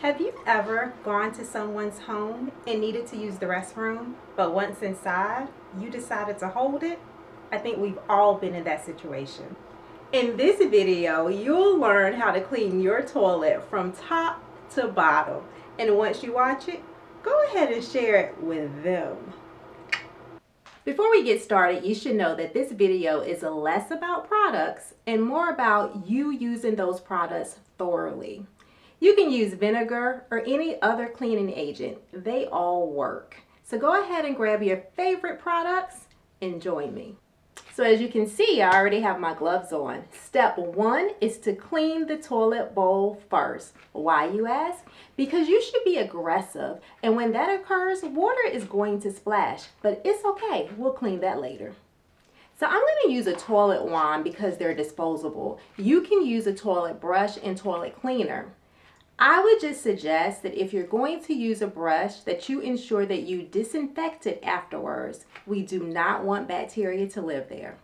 Have you ever gone to someone's home and needed to use the restroom, but once inside, you decided to hold it? I think we've all been in that situation. In this video, you'll learn how to clean your toilet from top to bottom. And once you watch it, go ahead and share it with them. Before we get started, you should know that this video is less about products and more about you using those products thoroughly. You can use vinegar or any other cleaning agent. They all work. So go ahead and grab your favorite products and join me. So as you can see, I already have my gloves on. Step one is to clean the toilet bowl first. Why, you ask? Because you should be aggressive, and when that occurs, water is going to splash, but it's okay. We'll clean that later. So I'm going to use a toilet wand because they're disposable. You can use a toilet brush and toilet cleaner. I would just suggest that if you're going to use a brush, that you ensure that you disinfect it afterwards. We do not want bacteria to live there.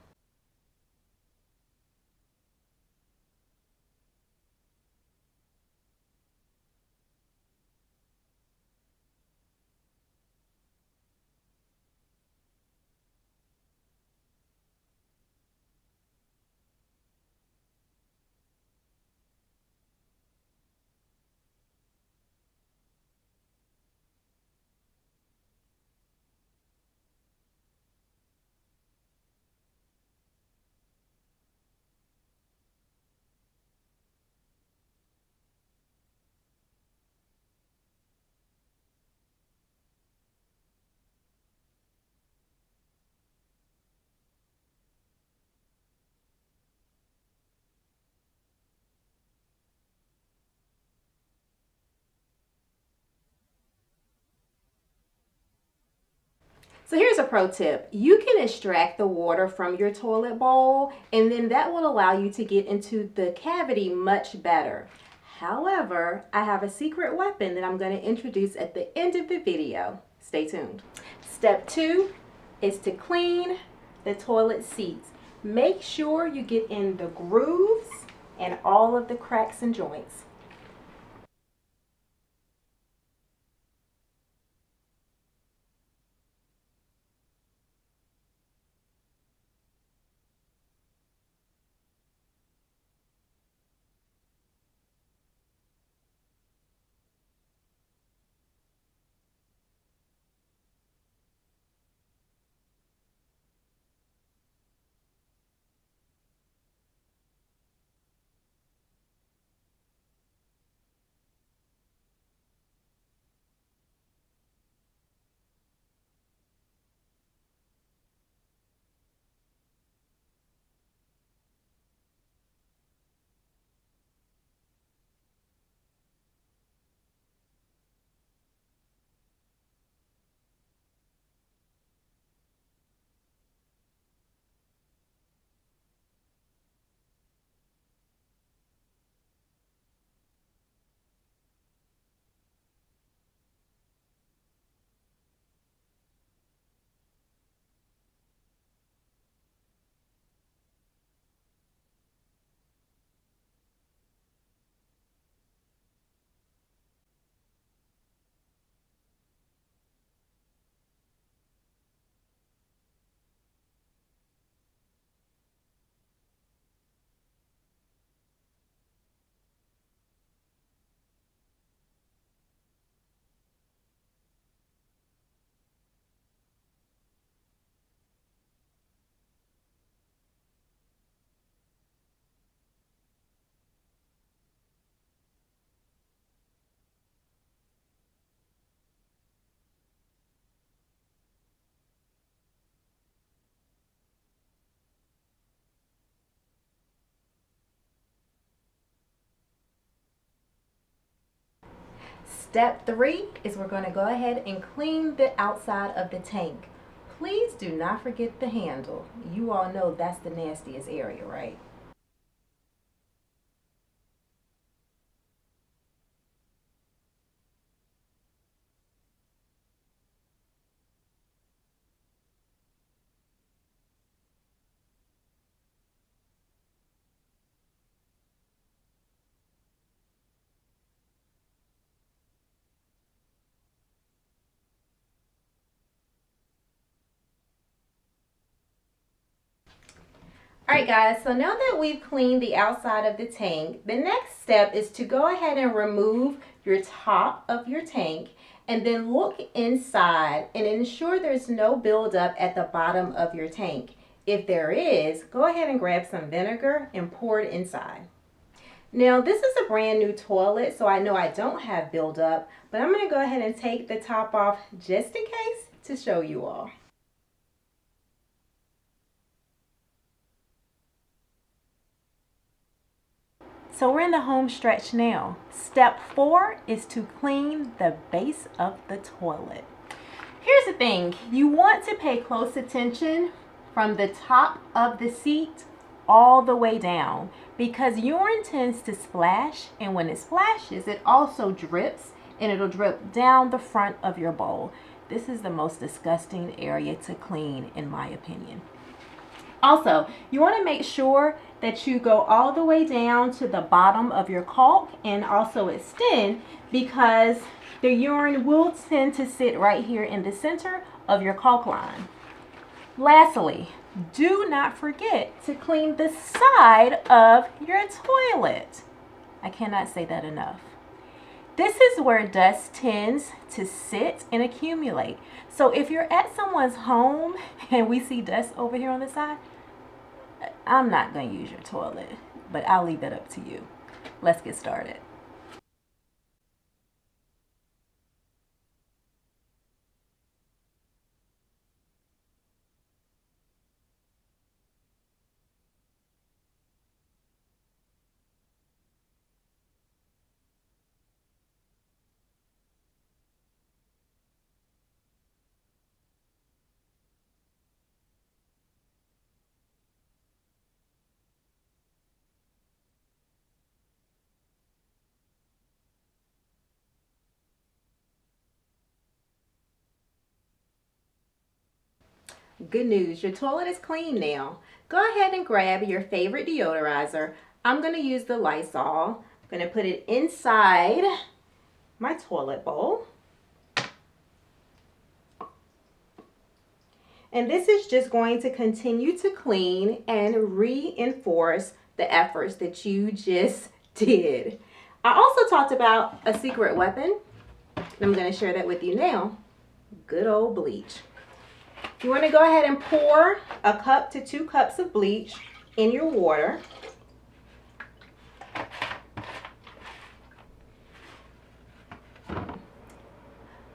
So here's a pro tip. You can extract the water from your toilet bowl, and then that will allow you to get into the cavity much better. However, I have a secret weapon that I'm going to introduce at the end of the video. Stay tuned. Step two is to clean the toilet seats. Make sure you get in the grooves and all of the cracks and joints. Step three is we're going to go ahead and clean the outside of the tank. Please do not forget the handle. You all know that's the nastiest area, right? Alright guys, so now that we've cleaned the outside of the tank, the next step is to go ahead and remove your top of your tank and then look inside and ensure there's no buildup at the bottom of your tank. If there is, go ahead and grab some vinegar and pour it inside. Now this is a brand new toilet, so I know I don't have buildup, but I'm going to go ahead and take the top off just in case to show you all. So we're in the home stretch now. Step 4 is to clean the base of the toilet. Here's the thing, you want to pay close attention from the top of the seat all the way down because urine tends to splash, and when it splashes, it also drips, and it'll drip down the front of your bowl. This is the most disgusting area to clean in my opinion. Also, you want to make sure that you go all the way down to the bottom of your caulk and also extend, because the urine will tend to sit right here in the center of your caulk line. Lastly, do not forget to clean the side of your toilet. I cannot say that enough. This is where dust tends to sit and accumulate. So if you're at someone's home and we see dust over here on the side, I'm not going to use your toilet, but I'll leave that up to you. Let's get started. Good news, your toilet is clean now. Go ahead and grab your favorite deodorizer. I'm going to use the Lysol. I'm going to put it inside my toilet bowl. And this is just going to continue to clean and reinforce the efforts that you just did. I also talked about a secret weapon. I'm going to share that with you now. Good old bleach. You want to go ahead and pour a cup to 2 cups of bleach in your water.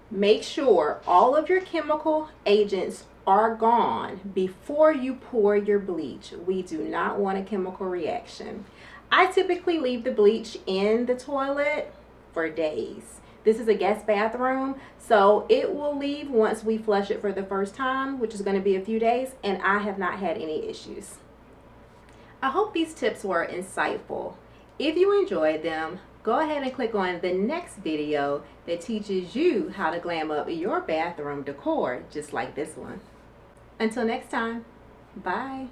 Make sure all of your chemical agents are gone before you pour your bleach. We do not want a chemical reaction. I typically leave the bleach in the toilet for days. This is a guest bathroom, so it will leave once we flush it for the first time, which is going to be a few days, and I have not had any issues. I hope these tips were insightful. If you enjoyed them, go ahead and click on the next video that teaches you how to glam up your bathroom decor just like this one. Until next time, bye.